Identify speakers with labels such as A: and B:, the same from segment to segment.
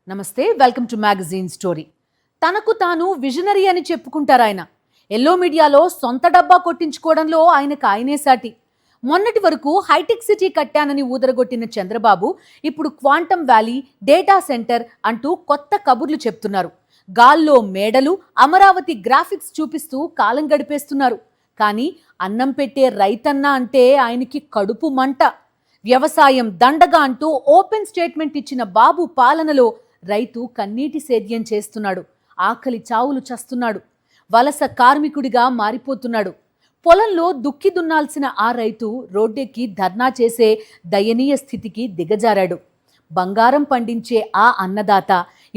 A: నమస్తే, welcome to magazine story. తనకు తాను విజనరీ అని చెప్పుకుంటారు ఆయన. ఎల్లో మీడియాలో సొంత డబ్బా కొట్టించుకోవడంలో ఆయనకు ఆయనే సాటి. మొన్నటి వరకు హైటెక్ సిటీ కట్టానని ఊదరగొట్టిన చంద్రబాబు ఇప్పుడు క్వాంటమ్ వ్యాలీ, డేటా సెంటర్ అంటూ కొత్త కబుర్లు చెప్తున్నారు. గాల్లో మేడలు, అమరావతి గ్రాఫిక్స్ చూపిస్తూ కాలం గడిపేస్తున్నారు. కానీ అన్నం పెట్టే రైతన్న అంటే ఆయనకి కడుపు మంట. వ్యవసాయం దండగా అంటూ ఓపెన్ స్టేట్మెంట్ ఇచ్చిన బాబు పాలనలో రైతు కన్నీటి సేద్యం చేస్తున్నాడు. ఆకలి చావులు చస్తున్నాడు. వలస కార్మికుడిగా మారిపోతున్నాడు. పొలంలో దుక్కి దున్నాల్సిన ఆ రైతు రోడ్డెక్కి ధర్నా చేసే దయనీయ స్థితికి దిగజారాడు. బంగారం పండించే ఆ అన్నదాత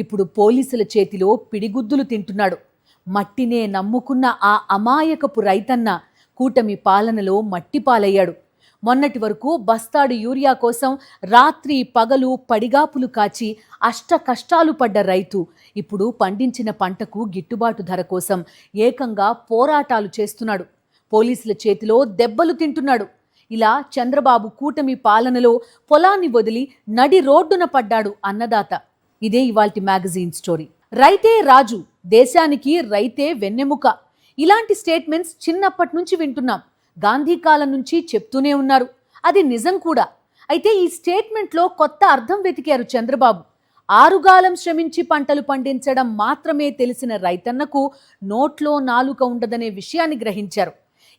A: ఇప్పుడు పోలీసుల చేతిలో పిడిగుద్దులు తింటున్నాడు. మట్టినే నమ్ముకున్న ఆ అమాయకపు రైతన్న కూటమి పాలనలో మట్టిపాలయ్యాడు. మొన్నటి వరకు బస్తాడు యూరియా కోసం రాత్రి పగలు పడిగాపులు కాచి అష్ట కష్టాలు పడ్డ రైతు ఇప్పుడు పండించిన పంటకు గిట్టుబాటు ధర కోసం ఏకంగా పోరాటాలు చేస్తున్నాడు. పోలీసుల చేతిలో దెబ్బలు తింటున్నాడు. ఇలా చంద్రబాబు కూటమి పాలనలో పొలాన్ని వదిలి నడి రోడ్డున పడ్డాడు అన్నదాత. ఇదే ఇవాల్టి మ్యాగజైన్ స్టోరీ. రైతే రాజు, దేశానికి రైతే వెన్నెముక. ఇలాంటి స్టేట్మెంట్స్ చిన్నప్పటి నుంచి వింటున్నాం. గాంధీ కాలం నుంచి చెప్తూనే ఉన్నారు. అది నిజం కూడా. అయితే ఈ స్టేట్మెంట్లో కొత్త అర్థం వెతికారు చంద్రబాబు. ఆరుగాలం శ్రమించి పంటలు పండించడం మాత్రమే తెలిసిన రైతన్నకు నోట్లో నాలుక ఉండదనే విషయాన్ని గ్రహించారు.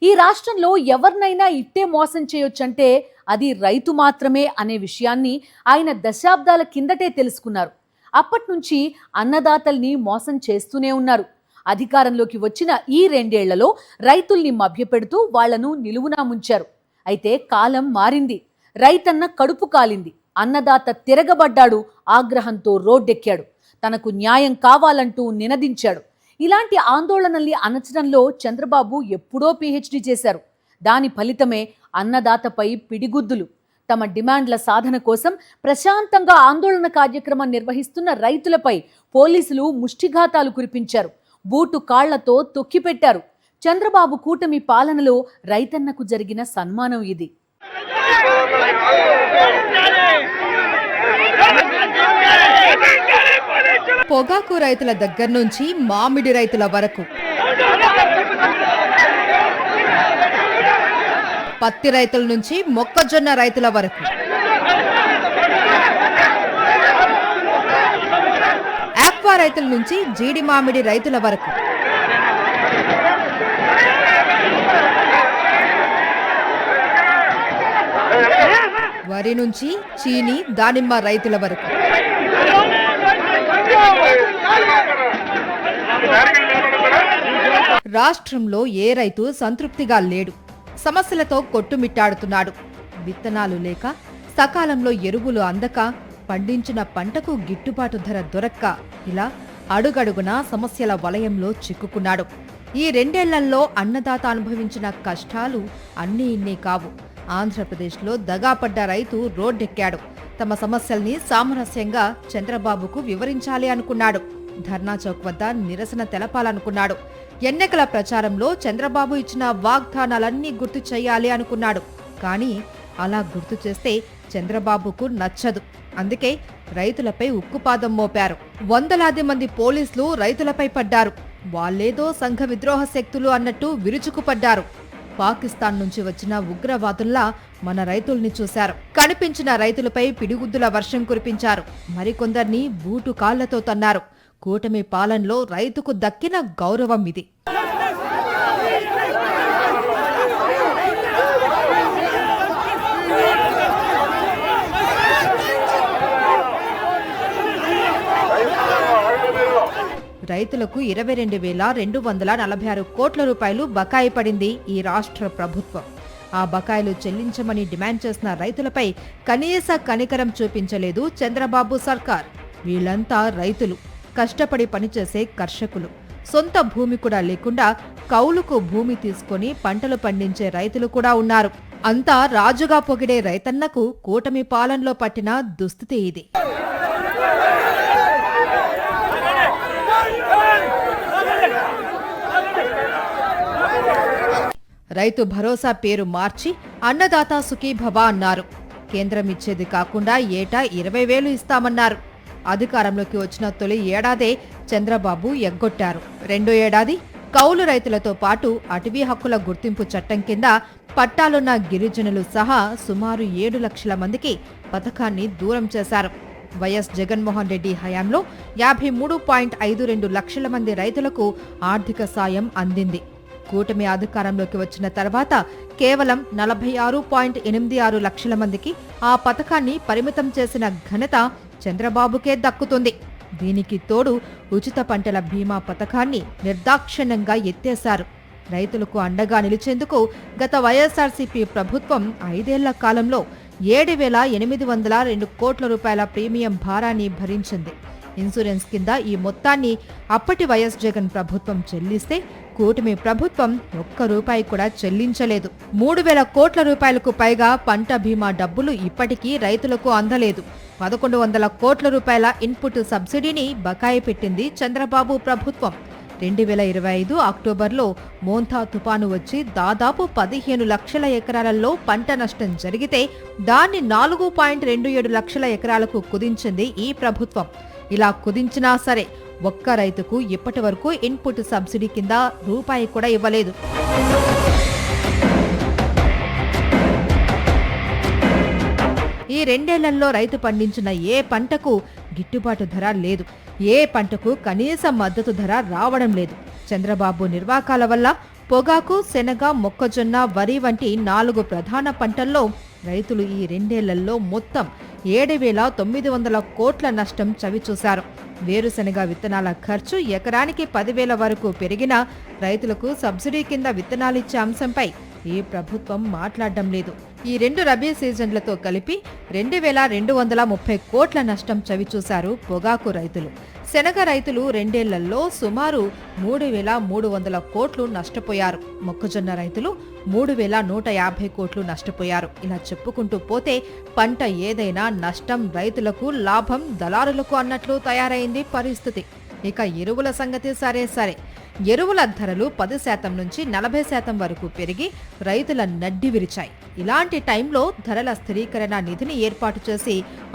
A: ఈ రాష్ట్రంలో ఎవరినైనా ఇట్టే మోసం చేయొచ్చంటే అది రైతు మాత్రమే అనే విషయాన్ని ఆయన దశాబ్దాల కిందటే తెలుసుకున్నారు. అప్పట్నుంచి అన్నదాతల్ని మోసం చేస్తూనే ఉన్నారు. అధికారంలోకి వచ్చిన ఈ 2 ఏళ్లలో రైతుల్ని మభ్యపెడుతూ వాళ్లను నిలువునా ముంచారు. అయితే కాలం మారింది. రైతన్న కడుపు కాలింది. అన్నదాత తిరగబడ్డాడు. ఆగ్రహంతో రోడ్డెక్కాడు. తనకు న్యాయం కావాలంటూ నినదించాడు. ఇలాంటి ఆందోళనల్ని అణచడంలో చంద్రబాబు ఎప్పుడో పీహెచ్డీ చేశారు. దాని ఫలితమే అన్నదాతపై పిడిగుద్దులు. తమ డిమాండ్ల సాధన కోసం ప్రశాంతంగా ఆందోళన కార్యక్రమం నిర్వహిస్తున్న రైతులపై పోలీసులు ముష్టిఘాతాలు కురిపించారు. బూటు కాళ్లతో తొక్కిపెట్టారు. చంద్రబాబు కూటమి పాలనలో రైతన్నకు జరిగిన సన్మానం ఇది.
B: పొగాకు రైతుల దగ్గర నుంచి మామిడి రైతుల వరకు, పత్తి రైతుల నుంచి మొక్కజొన్న రైతుల వరకు, ఆక్వా రైతుల నుంచి జీడి మామిడి రైతుల వరకు, వరి నుంచి చీని దానిమ్మ రైతుల వరకు రాష్ట్రంలో ఏ రైతు సంతృప్తిగా లేడు. సమస్యలతో కొట్టుమిట్టాడుతున్నాడు. విత్తనాలు లేక, సకాలంలో ఎరువులు అందక, పండించిన పంటకు గిట్టుబాటు ధర దొరక్క, ఇలా అడుగడుగునా సమస్యల వలయంలో చిక్కుకున్నాడు. ఈ 2 ఏళ్లలో అన్నదాత అనుభవించిన కష్టాలు అన్నీ ఇన్నీ కావు. ఆంధ్రప్రదేశ్లో దగాపడ్డ రైతు రోడ్డెక్కాడు. తమ సమస్యల్ని సామరస్యంగా చంద్రబాబుకు వివరించాలి అనుకున్నాడు. ధర్నా చౌక్ వద్ద నిరసన తెలపాలనుకున్నాడు. ఎన్నికల ప్రచారంలో చంద్రబాబు ఇచ్చిన వాగ్దానాలన్నీ గుర్తు చేయాలి అనుకున్నాడు. కానీ అలా గుర్తు చేస్తే చంద్రబాబుకు నచ్చదు. అందుకే రైతులపై ఉక్కుపాదం మోపారు. వందలాది మంది పోలీసులు రైతులపై పడ్డారు. వాళ్ళేదో సంఘ విద్రోహ శక్తులు అన్నట్టు విరుచుకుపడ్డారు. పాకిస్తాన్ నుంచి వచ్చిన ఉగ్రవాదుల్లా మన రైతుల్ని చూశారు. కనిపించిన రైతులపై పిడిగుద్దుల వర్షం కురిపించారు. మరికొందర్ని బూటు కాళ్లతో తన్నారు. కూటమి పాలనలో రైతుకు దక్కిన గౌరవం ఇది. రైతులకు 22,246 కోట్ల రూపాయలు బకాయి పడింది ఈ రాష్ట్ర ప్రభుత్వం. ఆ బకాయిలు చెల్లించమని డిమాండ్ చేసిన రైతులపై కనీస కనికరం చూపించలేదు చంద్రబాబు సర్కార్. వీళ్లంతా రైతులు, కష్టపడి పనిచేసే కర్షకులు. సొంత భూమి కూడా లేకుండా కౌలుకు భూమి తీసుకొని పంటలు పండించే రైతులు కూడా ఉన్నారు. అంతా రాజుగా పొగిడే రైతన్నకు కూటమి పాలనలో పట్టిన దుస్థితి ఇది. రైతు భరోసా పేరు మార్చి అన్నదాత సుఖీభవ అన్నారు. కేంద్రం ఇచ్చేది కాకుండా ఏటా 20,000 ఇస్తామన్నారు. అధికారంలోకి వచ్చిన తొలి ఏడాదే చంద్రబాబు ఎగ్గొట్టారు. రెండో ఏడాది కౌలు రైతులతో పాటు అటవీ హక్కుల గుర్తింపు చట్టం కింద పట్టాలున్న గిరిజనులు సహా సుమారు 7 లక్షల మందికి పథకాన్ని దూరం చేశారు. వైఎస్ జగన్మోహన్ రెడ్డి హయాంలో 53.52 లక్షల మంది రైతులకు ఆర్థిక సాయం అందింది. కూటమి అధికారంలోకి వచ్చిన తర్వాత కేవలం 46.86 లక్షల మందికి ఆ పథకాన్ని పరిమితం చేసిన ఘనత చంద్రబాబుకే దక్కుతుంది. దీనికి తోడు ఉచిత పంటల బీమా పథకాన్ని నిర్దాక్షిణ్యంగా ఎత్తేశారు. రైతులకు అండగా నిలిచేందుకు గత వైఎస్ఆర్సీపీ ప్రభుత్వం 5 ఏళ్ల కాలంలో 7,802 కోట్ల రూపాయల ప్రీమియం భారాన్ని భరించింది. ఇన్సూరెన్స్ కింద ఈ మొత్తాన్ని అప్పటి వైఎస్ జగన్ ప్రభుత్వం చెల్లిస్తే కూటమి ప్రభుత్వం ఒక్క రూపాయి కూడా చెల్లించలేదు. 3,000 కోట్ల రూపాయలకు పైగా పంట బీమా డబ్బులు ఇప్పటికీ రైతులకు అందలేదు. 1,100 కోట్ల రూపాయల ఇన్పుట్ సబ్సిడీని బకాయి పెట్టింది చంద్రబాబు ప్రభుత్వం. 2025 అక్టోబర్లో మోంతా తుపాను వచ్చి దాదాపు 15 లక్షల ఎకరాలలో పంట నష్టం జరిగితే దాన్ని 4.27 లక్షల ఎకరాలకు కుదించింది ఈ ప్రభుత్వం. ఇలా కుదించినా సరే ఒక్క రైతుకు ఇప్పటి వరకు ఇన్పుట్ సబ్సిడీ కింద రూపాయి కూడా ఇవ్వలేదు. ఈ 2 ఏళ్లలో రైతు పండించిన ఏ పంటకు గిట్టుబాటు ధర లేదు. ఏ పంటకు కనీస మద్దతు ధర రావడం లేదు. చంద్రబాబు నిర్వాకాల వల్ల పొగాకు, శనగ, మొక్కజొన్న, వరి వంటి 4 ప్రధాన పంటల్లో రైతులు ఈ 2 ఏళ్లలో మొత్తం 7,900 కోట్ల నష్టం చవిచూశారు. వేరుశెనగ విత్తనాల ఖర్చు ఎకరానికి 10,000 వరకు పెరిగినా రైతులకు సబ్సిడీ కింద విత్తనాలిచ్చే అంశంపై ఈ ప్రభుత్వం మాట్లాడడం లేదు. ఈ 2 రబీ సీజన్లతో కలిపి 2,230 కోట్ల నష్టం చవిచూశారు పొగాకు రైతులు. శనగ రైతులు 2 ఏళ్లలో సుమారు 3,300 కోట్లు నష్టపోయారు. మొక్కజొన్న రైతులు 3,150 కోట్లు నష్టపోయారు. ఇలా చెప్పుకుంటూ పోతే పంట ఏదైనా నష్టం రైతులకు, లాభం దళారులకు అన్నట్లు తయారైంది పరిస్థితి. ఇక ఎరువుల సంగతి సరే. ఎరువుల ధరలు 10% నుంచి 40% వరకు పెరిగి రైతుల నడ్డి విరిచాయి. ఇలాంటి టైంలో ధరల స్థిరీకరణ నిధిని ఏర్పాటు చేసి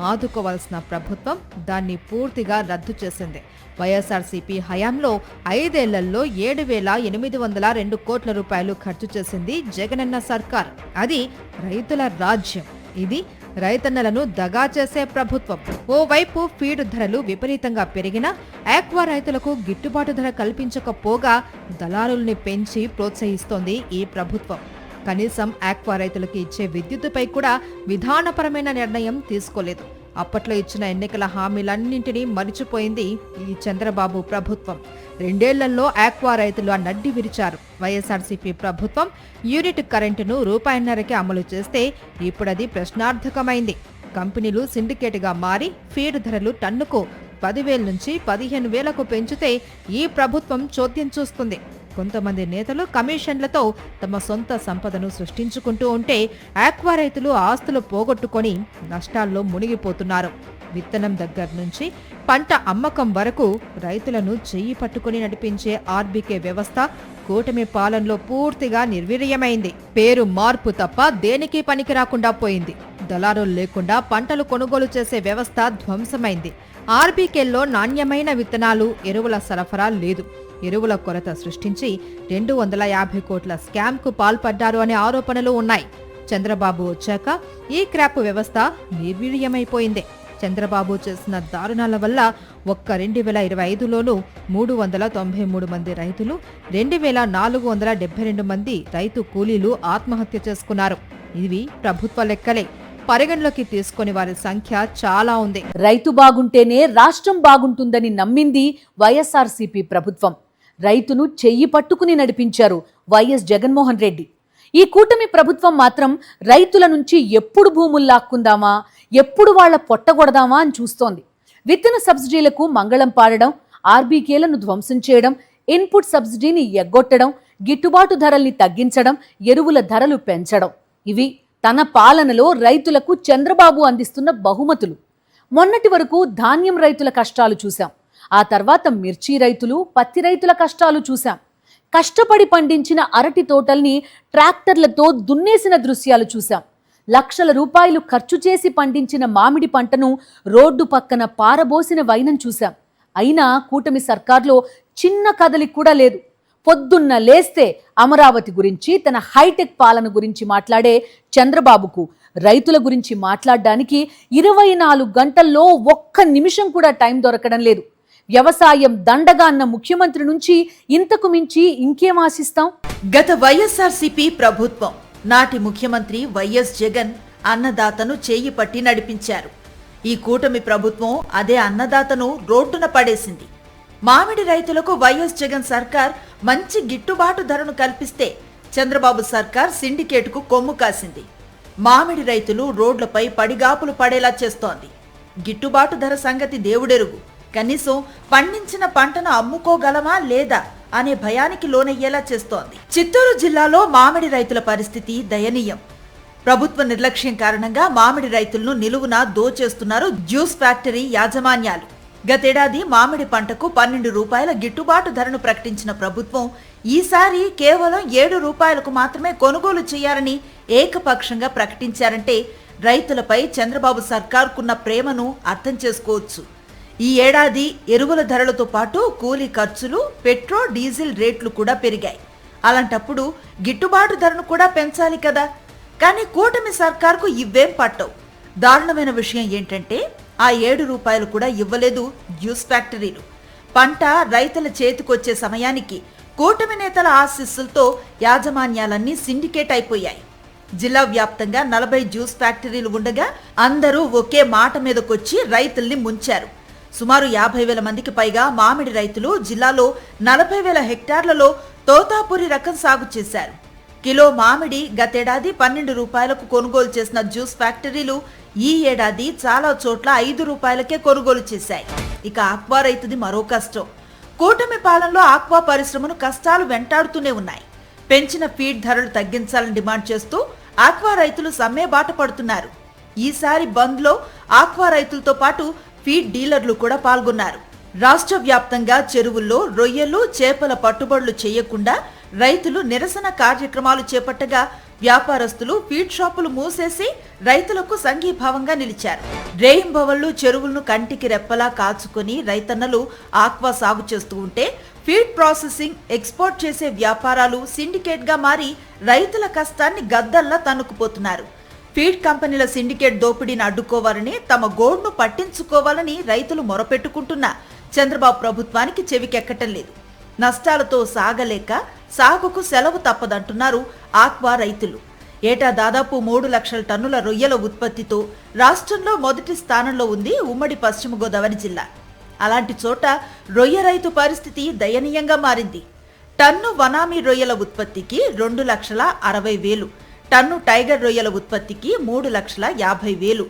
B: ఆదుకోవాల్సిన ప్రభుత్వం దాన్ని పూర్తిగా రద్దు చేసింది. వైఎస్ఆర్సీపీ హయాంలో 5 ఏళ్లలో 7,802 కోట్ల రూపాయలు ఖర్చు చేసింది జగనన్న సర్కార్. అది రైతుల రాజ్యం. ఇది రైతన్నలను దగా చేసే ప్రభుత్వం. ఓవైపు ఫీడ్ ధరలు విపరీతంగా పెరిగినా ఆక్వా రైతులకు గిట్టుబాటు ధర కల్పించకపోగా దళారుల్ని పెంచి ప్రోత్సహిస్తోంది ఈ ప్రభుత్వం. కనీసం ఆక్వా రైతులకు ఇచ్చే విద్యుత్తుపై కూడా విధానపరమైన నిర్ణయం తీసుకోలేదు. అప్పట్లో ఇచ్చిన ఎన్నికల హామీలన్నింటినీ మరిచిపోయింది ఈ చంద్రబాబు ప్రభుత్వం. 2 ఏళ్లలో ఆక్వా రైతులు ఆ నడ్డి విరిచారు. వైఎస్ఆర్సీపీ ప్రభుత్వం యూనిట్ కరెంటును ₹1.5కి అమలు చేస్తే ఇప్పుడది ప్రశ్నార్థకమైంది. కంపెనీలు సిండికేట్గా మారి ఫీడ్ ధరలు టన్నుకు 10,000 నుంచి 15,000కు పెంచితే ఈ ప్రభుత్వం చోద్యం చూస్తుంది. కొంతమంది నేతలు కమిషన్లతో తమ సొంత సంపదను సృష్టించుకుంటూ ఉంటే ఆక్వా రైతులు ఆస్తులు పోగొట్టుకొని నష్టాల్లో మునిగిపోతున్నారు. విత్తనం దగ్గర నుంచి పంట అమ్మకం వరకు రైతులను చెయ్యి పట్టుకుని నడిపించే ఆర్బీకే వ్యవస్థ కూటమి పాలనలో పూర్తిగా నిర్వీర్యమైంది. పేరు మార్పు తప్ప దేనికి పనికి రాకుండా పోయింది. దళారులు లేకుండా పంటలు కొనుగోలు చేసే వ్యవస్థ ధ్వంసమైంది. ఆర్బీకేల్లో నాణ్యమైన విత్తనాలు, ఎరువుల సరఫరా లేదు. ఎరువుల కొరత సృష్టించి 250 కోట్ల స్కామ్కు పాల్పడ్డారు అనే ఆరోపణలు ఉన్నాయి. చంద్రబాబు వచ్చాక ఈ క్రాప్ వ్యవస్థ నిర్వీర్యమైపోయింది. చంద్రబాబు చేసిన దారుణాల వల్ల ఒక్క 2025లోనూ 393 మంది రైతులు, 2,472 మంది రైతు కూలీలు ఆత్మహత్య చేసుకున్నారు. ఇవి ప్రభుత్వ లెక్కలే. పరిగణలోకి తీసుకుని వారి సంఖ్య చాలా ఉంది.
A: రైతు బాగుంటేనే రాష్ట్రం బాగుంటుందని నమ్మింది వైఎస్ఆర్సీపీ ప్రభుత్వం. రైతును చెయ్యి పట్టుకుని నడిపించారు వైఎస్ జగన్మోహన్ రెడ్డి. ఈ కూటమి ప్రభుత్వం మాత్రం రైతుల నుంచి ఎప్పుడు భూములు లాక్కుందామా, ఎప్పుడు వాళ్ల పొట్టగొడదామా అని చూస్తోంది. విత్తన సబ్సిడీలకు మంగళం పాడడం, ఆర్బీకేలను ధ్వంసం చేయడం, ఇన్పుట్ సబ్సిడీని ఎగ్గొట్టడం, గిట్టుబాటు ధరల్ని తగ్గించడం, ఎరువుల ధరలు పెంచడం, ఇవి తన పాలనలో రైతులకు చంద్రబాబు అందిస్తున్న బహుమతులు. మొన్నటి వరకు ధాన్యం రైతుల కష్టాలు చూశాం. ఆ తర్వాత మిర్చి రైతులు, పత్తి రైతుల కష్టాలు చూశాం. కష్టపడి పండించిన అరటి తోటల్ని ట్రాక్టర్లతో దున్నేసిన దృశ్యాలు చూశాం. లక్షల రూపాయలు ఖర్చు చేసి పండించిన మామిడి పంటను రోడ్డు పక్కన పారబోసిన వైనం చూశాం. అయినా కూటమి సర్కార్లో చిన్న కదలిక కూడా లేదు. పొద్దున్న లేస్తే అమరావతి గురించి, తన హైటెక్ పాలన గురించి మాట్లాడే చంద్రబాబుకు రైతుల గురించి మాట్లాడడానికి 24 గంటల్లో ఒక్క నిమిషం కూడా టైం దొరకడం లేదు. వ్యవసాయం దండగా అన్న ముఖ్యమంత్రి నుంచి ఇంతకు మించి ఇంకేం ఆశిస్తాం?
C: గత వైఎస్ఆర్సీపీ ప్రభుత్వం నాటి ముఖ్యమంత్రి వైఎస్ జగన్ అన్నదాతను చేయి పట్టి నడిపించారు. ఈ కూటమి ప్రభుత్వం అదే అన్నదాతను రోడ్డున పడేసింది. మామిడి రైతులకు వైఎస్ జగన్ సర్కార్ మంచి గిట్టుబాటు ధరను కల్పిస్తే చంద్రబాబు సర్కార్ సిండికేట్కు కొమ్ము కాసింది. మామిడి రైతులు రోడ్లపై పడిగాపులు పడేలా చేస్తోంది. గిట్టుబాటు ధర సంగతి దేవుడెరుగు, కనీసం పండించిన పంటను అమ్ముకోగలమా లేదా అనే భయానికి లోనయ్యేలా చేస్తోంది. చిత్తూరు జిల్లాలో మామిడి రైతుల పరిస్థితి దయనీయం. ప్రభుత్వ నిర్లక్ష్యం కారణంగా మామిడి రైతులను నిలువున దోచేస్తున్నారు జ్యూస్ ఫ్యాక్టరీ యాజమాన్యాలు. గతేడాది మామిడి పంటకు 12 రూపాయల గిట్టుబాటు ధరను ప్రకటించిన ప్రభుత్వం ఈసారి కేవలం 7 రూపాయలకు మాత్రమే కొనుగోలు చేయాలని ఏకపక్షంగా ప్రకటించారంటే రైతులపై చంద్రబాబు సర్కార్కున్న ప్రేమను అర్థం చేసుకోవచ్చు. ఈ ఏడాది ఎరువుల ధరలతో పాటు కూలీ ఖర్చులు, పెట్రోల్, డీజిల్ రేట్లు కూడా పెరిగాయి. అలాంటప్పుడు గిట్టుబాటు ధరను కూడా పెంచాలి కదా. కానీ కూటమి సర్కార్కు ఇవేం పట్టవు. దారుణమైన విషయం ఏంటంటే ఆ 7 రూపాయలు కూడా ఇవ్వలేదు జ్యూస్ ఫ్యాక్టరీలు. పంట రైతుల చేతికొచ్చే సమయానికి కూటమి నేతల ఆశీస్సులతో యాజమాన్యాలన్నీ సిండికేట్ అయిపోయాయి. జిల్లా వ్యాప్తంగా 40 జ్యూస్ ఫ్యాక్టరీలు ఉండగా అందరూ ఒకే మాట మీదకొచ్చి రైతుల్ని ముంచారు. సుమారు 50,000 మందికి పైగా మామిడి రైతులు జిల్లాలో 40,000 హెక్టార్లలో తోతాపురి రకం సాగు చేశారు. కిలో మామిడి గతేడాది 12 రూపాయలకు కొనుగోలు చేసిన జ్యూస్ ఫ్యాక్టరీలు ఈ ఏడాది చాలా చోట్ల 5 రూపాయలకే కొనుగోలు చేశాయి. ఇక ఆక్వా రైతుది మరో కష్టం. కూటమి పాలనలో ఆక్వా పరిశ్రమను కష్టాలు వెంటాడుతూనే ఉన్నాయి. పెంచిన ఫీడ్ ధరలు తగ్గించాలని డిమాండ్ చేస్తూ ఆక్వా రైతులు సమ్మె బాట పడుతున్నారు. ఈసారి బంద్లో ఆక్వా రైతులతో పాటు ఫీడ్ డీలర్లు కూడా పాల్గొన్నారు. రాష్ట్ర వ్యాప్తంగా చెరువుల్లో రొయ్యలు, చేపల పట్టుబడులు చేయకుండా రైతులు నిరసన కార్యక్రమాలు చేపట్టగా వ్యాపారస్తులు ఫీడ్ షాపులు మూసేసి రైతులకు సంఘీభావంగా నిలిచారు. రేయింబవళ్లు చెరువులను కంటికి రెప్పలా కాచుకొని రైతన్నలు ఆక్వా సాగు చేస్తూ ఉంటే ఫీడ్ ప్రాసెసింగ్, ఎక్స్పోర్ట్ చేసే వ్యాపారాలు సిండికేట్ గా మారి రైతుల కష్టాన్ని గద్దల్లా తన్నుకుపోతున్నారు. ఫీడ్ కంపెనీల సిండికేట్ దోపిడీని అడ్డుకోవాలని, తమ గోడును పట్టించుకోవాలని రైతులు మొరపెట్టుకుంటున్నా చంద్రబాబు ప్రభుత్వానికి చెవికెక్కటం లేదు. నష్టాలతో సాగలేక సాగుకు సెలవు తప్పదంటున్నారు ఆక్వా రైతులు. ఏటా దాదాపు 3 లక్షల టన్నుల రొయ్యల ఉత్పత్తితో రాష్ట్రంలో మొదటి స్థానంలో ఉంది ఉమ్మడి పశ్చిమ గోదావరి జిల్లా. అలాంటి చోట రొయ్య రైతు పరిస్థితి దయనీయంగా మారింది. టన్ను వనామీ రొయ్యల ఉత్పత్తికి 2,60,000, టన్ను టైగర్ రొయ్యల ఉత్పత్తికి 3,50,000,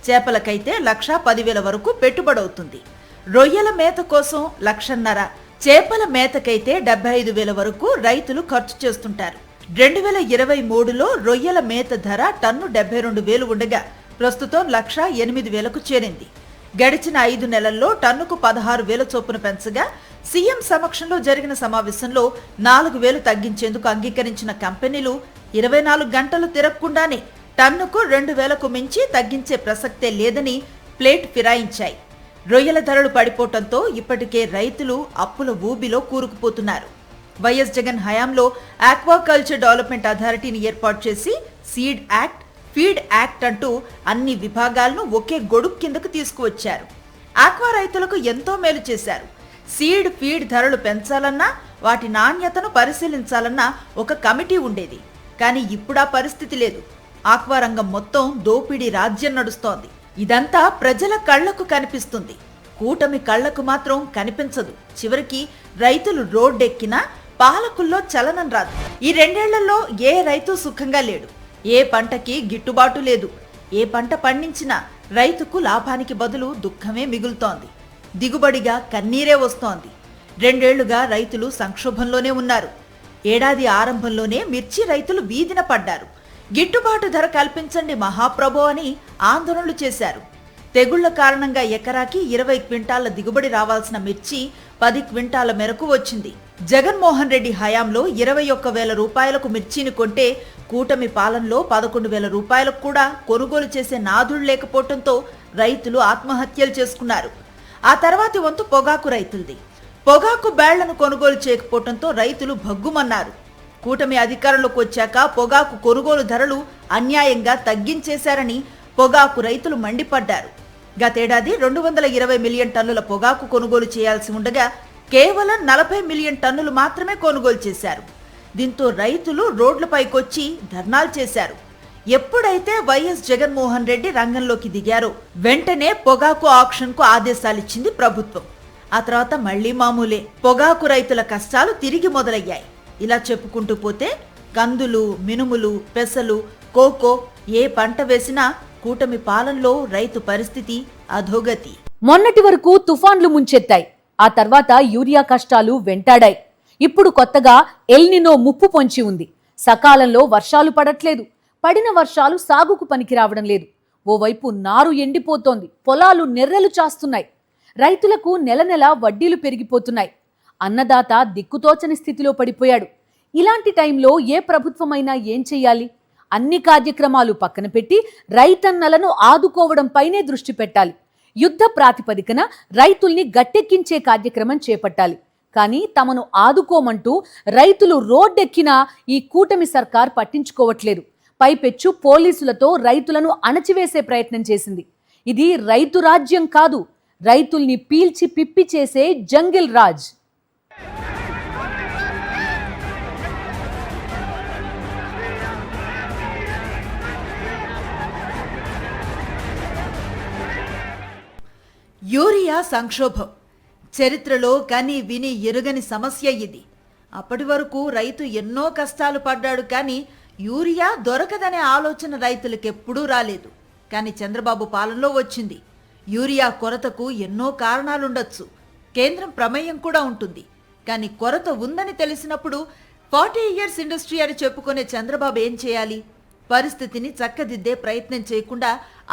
C: చేపలకైతే 1,10,000 వరకు పెట్టుబడవుతుంది. రొయ్యల మేత కోసం 1,50,000, చేపల మేతకైతే 75,000 వరకు రైతులు ఖర్చు చేస్తుంటారు. 2023లో రొయ్యల మేత ధర టన్ను 72,000 ఉండగా ప్రస్తుతం 1,08,000కు చేరింది. గడిచిన 5 నెలల్లో టన్నుకు 16,000 చొప్పున పెంచగా సీఎం సమక్షంలో జరిగిన సమావేశంలో 4,000 తగ్గించేందుకు అంగీకరించిన కంపెనీలు 24 గంటలు తిరగకుండానే టన్నుకు 2,000కు మించి తగ్గించే ప్రసక్తే లేదని ప్లేట్ ఫిరాయించాయి. రొయ్యల ధరలు పడిపోవడంతో ఇప్పటికే రైతులు అప్పుల ఊబిలో కూరుకుపోతున్నారు. వైఎస్ జగన్ హయాంలో ఆక్వాకల్చర్ డెవలప్మెంట్ అథారిటీని ఏర్పాటు చేసి సీడ్ యాక్ట్, ఫీడ్ యాక్ట్ అంటూ అన్ని విభాగాలను ఒకే గొడుగు కిందకు తీసుకువచ్చారు. ఆక్వా రైతులకు ఎంతో మేలు చేశారు. సీడ్, ఫీడ్ ధరలు పెంచాలన్నా, వాటి నాణ్యతను పరిశీలించాలన్నా ఒక కమిటీ ఉండేది. కానీ ఇప్పుడు ఆ పరిస్థితి లేదు. ఆక్వా రంగం మొత్తం దోపిడీ రాజ్యం నడుస్తోంది. ఇదంతా ప్రజల కళ్లకు కనిపిస్తుంది, కూటమి కళ్లకు మాత్రం కనిపించదు. చివరికి రైతులు రోడ్డెక్కినా పాలకుల్లో చలనం రాదు. ఈ 2 ఏళ్లలో ఏ రైతు సుఖంగా లేడు. ఏ పంటకి గిట్టుబాటు లేదు. ఏ పంట పండించినా రైతుకు లాభానికి బదులు దుఃఖమే మిగులుతోంది. దిగుబడిగా కన్నీరే వస్తోంది. 2 ఏళ్లుగా రైతులు సంక్షోభంలోనే ఉన్నారు. ఏడాది ఆరంభంలోనే మిర్చి రైతులు వీధిన పడ్డారు. గిట్టుబాటు ధర కల్పించండి మహాప్రభో అని ఆందోళనలు చేశారు. తెగుళ్ల కారణంగా ఎకరాకి 20 క్వింటాల దిగుబడి రావాల్సిన మిర్చి 10 క్వింటాల మేరకు వచ్చింది. జగన్మోహన్ రెడ్డి హయాంలో 21,000 రూపాయలకు మిర్చిని కొంటే కూటమి పాలనలో 11,000 రూపాయలకు కూడా కొనుగోలు చేసే నాథుడు లేకపోవడంతో రైతులు ఆత్మహత్యలు చేసుకున్నారు. ఆ తర్వాతి వంతు పొగాకు రైతులది. పొగాకు బ్యాళ్లను కొనుగోలు చేయకపోవడంతో రైతులు భగ్గుమన్నారు. కూటమి అధికారంలోకి వచ్చాక పొగాకు కొనుగోలు ధరలు అన్యాయంగా తగ్గించేశారని పొగాకు రైతులు మండిపడ్డారు. గతేడాది 220 మిలియన్ టన్నుల పొగాకు కొనుగోలు చేయాల్సి ఉండగా కేవలం 40 మిలియన్ టన్నులు మాత్రమే కొనుగోలు చేశారు. దీంతో రైతులు రోడ్లపైకొచ్చి ధర్నాలు చేశారు. ఎప్పుడైతే వైఎస్ జగన్మోహన్ రెడ్డి రంగంలోకి దిగారో వెంటనే పొగాకు ఆక్షన్కు ఆదేశాలిచ్చింది ప్రభుత్వం. ఆ తర్వాత మళ్లీ మామూలే. పొగాకు రైతుల కష్టాలు తిరిగి మొదలయ్యాయి. ఇలా చెప్పుకుంటూ పోతే కందులు, మినుములు, పెసలు, కోకో ఏ పంట వేసినా కూటమి పాలనలో రైతు పరిస్థితి అధోగతి.
A: మొన్నటి వరకు తుఫాన్లు ముంచెత్తాయి. ఆ తర్వాత యూరియా కష్టాలు వెంటాడాయి. ఇప్పుడు కొత్తగా ఎల్నినో ముప్పు పొంచి ఉంది. సకాలంలో వర్షాలు పడట్లేదు. పడిన వర్షాలు సాగుకు పనికి రావడం లేదు. ఓవైపు నారు ఎండిపోతోంది. పొలాలు నెర్రెలు చాస్తున్నాయి. రైతులకు నెల నెల వడ్డీలు పెరిగిపోతున్నాయి. అన్నదాత దిక్కుతోచని స్థితిలో పడిపోయాడు. ఇలాంటి టైంలో ఏ ప్రభుత్వమైనా ఏం చెయ్యాలి? అన్ని కార్యక్రమాలు పక్కన పెట్టి రైతన్నలను ఆదుకోవడంపైనే దృష్టి పెట్టాలి. యుద్ధ ప్రాతిపదికన రైతుల్ని గట్టెక్కించే కార్యక్రమం చేపట్టాలి. కానీ తమను ఆదుకోమంటూ రైతులు రోడ్డెక్కినా ఈ కూటమి సర్కార్ పట్టించుకోవట్లేదు. పైపెచ్చు పోలీసులతో రైతులను అణచివేసే ప్రయత్నం చేసింది. ఇది రైతు రాజ్యం కాదు, రైతుల్ని పీల్చి పిప్పి చేసే జంగిల్ రాజ్.
C: యూరియా సంక్షోభం చరిత్రలో కని విని ఎరుగని సమస్య ఇది. అప్పటి వరకు రైతు ఎన్నో కష్టాలు పడ్డాడు. కానీ యూరియా దొరకదనే ఆలోచన రైతులకెప్పుడూ రాలేదు. కానీ చంద్రబాబు పాలనలో వచ్చింది. యూరియా కొరతకు ఎన్నో కారణాలుండొచ్చు. కేంద్రం ప్రమేయం కూడా ఉంటుంది. కానీ కొరత ఉందని తెలిసినప్పుడు 40 ఇయర్స్ ఇండస్ట్రీ అని చెప్పుకునే చంద్రబాబు ఏం చేయాలి? పరిస్థితిని చక్కదిద్దే ప్రయత్నం చేయకుండా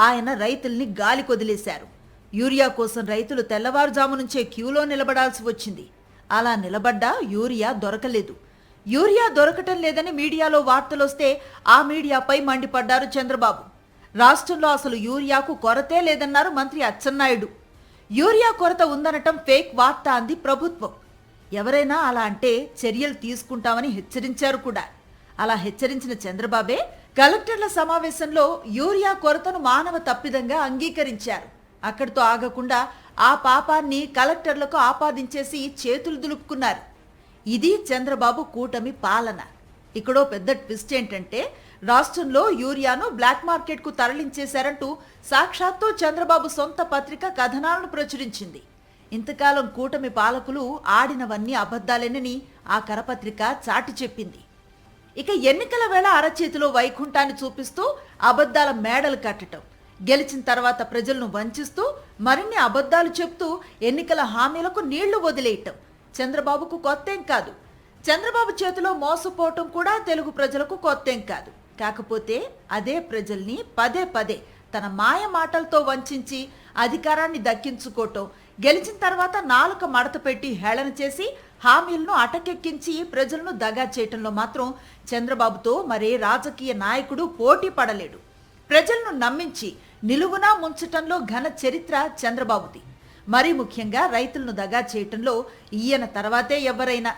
C: ఆయన రైతుల్ని గాలి కొదిలేశారు. యూరియా కోసం రైతులు తెల్లవారుజాము నుంచే క్యూలో నిలబడాల్సి వచ్చింది. అలా నిలబడ్డా యూరియా దొరకలేదు. యూరియా దొరకటం లేదని మీడియాలో వార్తలొస్తే ఆ మీడియాపై మండిపడ్డారు చంద్రబాబు. రాష్ట్రంలో అసలు యూరియాకు కొరతే లేదన్నారు మంత్రి అచ్చెన్నాయుడు. యూరియా కొరత ఉందనటం ఫేక్ వార్త అంది ప్రభుత్వం. ఎవరైనా అలా అంటే చర్యలు తీసుకుంటామని హెచ్చరించారు కూడా. అలా హెచ్చరించిన చంద్రబాబే కలెక్టర్ల సమావేశంలో యూరియా కొరతను మానవ తప్పిదంగా అంగీకరించారు. అక్కడితో ఆగకుండా ఆ పాపాన్ని కలెక్టర్లకు ఆపాదించేసి చేతులు దులుపుకున్నారు. ఇది చంద్రబాబు కూటమి పాలన. ఇక్కడో పెద్ద ట్విస్ట్ ఏంటంటే రాష్ట్రంలో యూరియాను బ్లాక్ మార్కెట్కు తరలించేశారంటూ సాక్షాత్తు చంద్రబాబు సొంత పత్రిక కథనాలను ప్రచురించింది. ఇంతకాలం కూటమి పాలకులు ఆడినవన్నీ అబద్ధాలేనని ఆ కరపత్రిక చాటి చెప్పింది. ఇక ఎన్నికల వేళ అరచేతిలో వైకుంఠాన్ని చూపిస్తూ అబద్ధాల మేడలు కట్టడం, గెలిచిన తర్వాత ప్రజలను వంచిస్తూ మరిన్ని అబద్ధాలు చెప్తూ ఎన్నికల హామీలకు నీళ్లు వదిలేయటం చంద్రబాబుకు కొత్తేం కాదు. చంద్రబాబు చేతిలో మోసపోవటం కూడా తెలుగు ప్రజలకు కొత్తేం కాదు. కాకపోతే అదే ప్రజల్ని పదే పదే తన మాయ మాటలతో వంచి అధికారాన్ని దక్కించుకోవటం, గెలిచిన తర్వాత నాలుక మడత పెట్టి హేళన చేసి హామీలను అటకెక్కించి ప్రజలను దగా చేయటంలో మాత్రం చంద్రబాబుతో మరే రాజకీయ నాయకుడు పోటీ పడలేడు. ప్రజలను నమ్మించి నిలువునా ముంచటంలో ఘన చరిత్ర చంద్రబాబుది. మరీ ముఖ్యంగా రైతులను దగా చేయటంలో ఈయన తర్వాతే ఎవరైనా.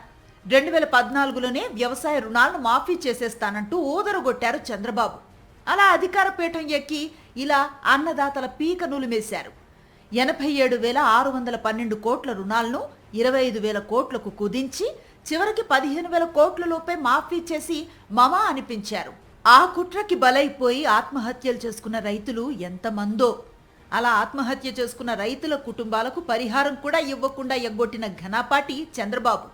C: 2014లోనే వ్యవసాయ రుణాలను మాఫీ చేసేస్తానంటూ ఊదరగొట్టారు చంద్రబాబు. అలా అధికార పీఠం ఎక్కి ఇలా అన్నదాతల పీక నులిమేశారు. 87,612 కోట్ల రుణాలను 25,000 కోట్లకు కుదించి చివరికి 15,000 కోట్ల లోపే మాఫీ చేసి మమా అనిపించారు. ఆ కుట్రకి బలైపోయి ఆత్మహత్యలు చేసుకున్న రైతులు ఎంతమందో. అలా ఆత్మహత్య చేసుకున్న రైతుల కుటుంబాలకు పరిహారం కూడా ఇవ్వకుండా ఎగ్గొట్టిన ఘనపాటి చంద్రబాబు.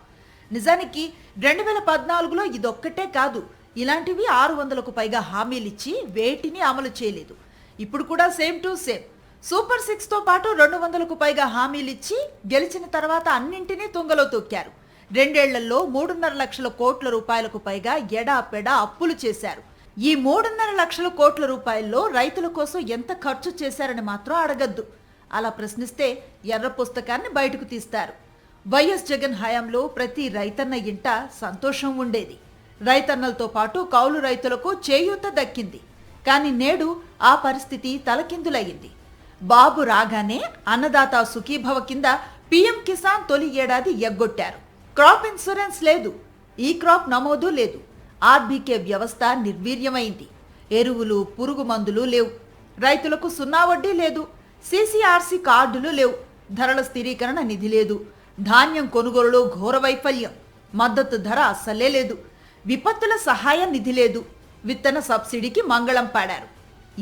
C: నిజానికి 2014లో ఇదొక్కటే కాదు, ఇలాంటివి 600కు పైగా హామీలిచ్చి వేటిని అమలు చేయలేదు. ఇప్పుడు కూడా సేమ్ టు సేమ్ సూపర్ 6తో పాటు 200కు పైగా హామీలిచ్చి గెలిచిన తర్వాత అన్నింటినీ తుంగలో తొక్కారు. 2 ఏళ్లలో 3.5 లక్షల కోట్ల రూపాయలకు పైగా ఎడాపెడా అప్పులు చేశారు. ఈ 3.5 లక్షల కోట్ల రూపాయల్లో రైతుల కోసం ఎంత ఖర్చు చేశారని మాత్రం అడగద్దు. అలా ప్రశ్నిస్తే ఎర్ర పుస్తకాన్ని బయటకు తీస్తారు. వైఎస్ జగన్ హయాంలో ప్రతి రైతన్న ఇంట సంతోషం ఉండేది. రైతన్నలతో పాటు కౌలు రైతులకు చేయూత దక్కింది. కానీ నేడు ఆ పరిస్థితి తలకిందులయ్యింది. బాబు రాగానే అన్నదాత సుఖీభవ కింద పీఎం కిసాన్ తొలి ఏడాది ఎగ్గొట్టారు. క్రాప్ ఇన్సూరెన్స్ లేదు, ఈ క్రాప్ నమోదు లేదు, ఆర్బీకే వ్యవస్థ నిర్వీర్యమైంది. ఎరువులు, పురుగు మందులు లేవు, రైతులకు సున్నా వడ్డీ లేదు, CCRC కార్డులు లేవు, ధరల స్థిరీకరణ నిధి లేదు, ధాన్యం కొనుగోలులో ఘోర వైఫల్యం, మద్దతు ధర అస్సలే లేదు, విపత్తుల సహాయ నిధి లేదు, విత్తన సబ్సిడీకి మంగళం పాడారు.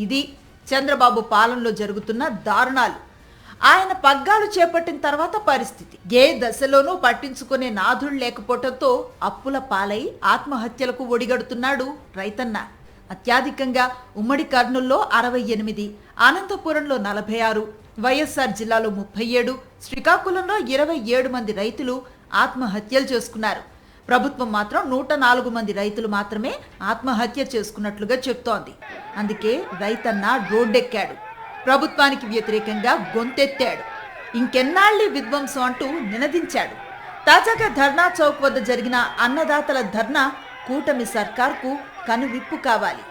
C: ఇది చంద్రబాబు పాలనలో జరుగుతున్న దారుణాలు. ఆయన పగ్గాలు చేపట్టిన తర్వాత పరిస్థితి ఏ దశలోనూ పట్టించుకునే నాథుడు లేకపోవడంతో అప్పుల పాలై ఆత్మహత్యలకు ఒడిగడుతున్నాడు రైతన్న. అత్యధికంగా ఉమ్మడి కర్నూల్లో 68, అనంతపురంలో 46, వైఎస్ఆర్ జిల్లాలో 37, శ్రీకాకుళంలో 27 మంది రైతులు ఆత్మహత్యలు చేసుకున్నారు. ప్రభుత్వం మాత్రం 104 మంది రైతులు మాత్రమే ఆత్మహత్య చేసుకున్నట్లుగా చెప్తోంది. అందుకే రైతన్న రోడ్డెక్కాడు, ప్రభుత్వానికి వ్యతిరేకంగా గొంతెత్తాడు. ఇంకెన్నాళ్ళీ విధ్వంసం అంటూ నినదించాడు. తాజాగా ధర్నా చౌక్ వద్ద జరిగిన అన్నదాతల ధర్నా కూటమి సర్కార్కు కనువిప్పు కావాలి.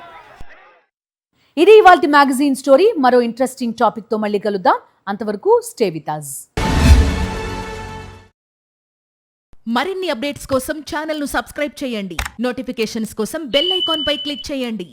A: ఇది ఇవాల్టి మ్యాగజైన్ స్టోరీ. మరో ఇంట్రెస్టింగ్ టాపిక్ తో మళ్ళీ కలుద్దాం. అంతవరకు స్టే విత్ us.
D: మరిన్ని అప్డేట్స్ కోసం ఛానల్ ను సబ్స్క్రైబ్ చేయండి. నోటిఫికేషన్స్ కోసం బెల్ ఐకాన్ పై క్లిక్ చేయండి.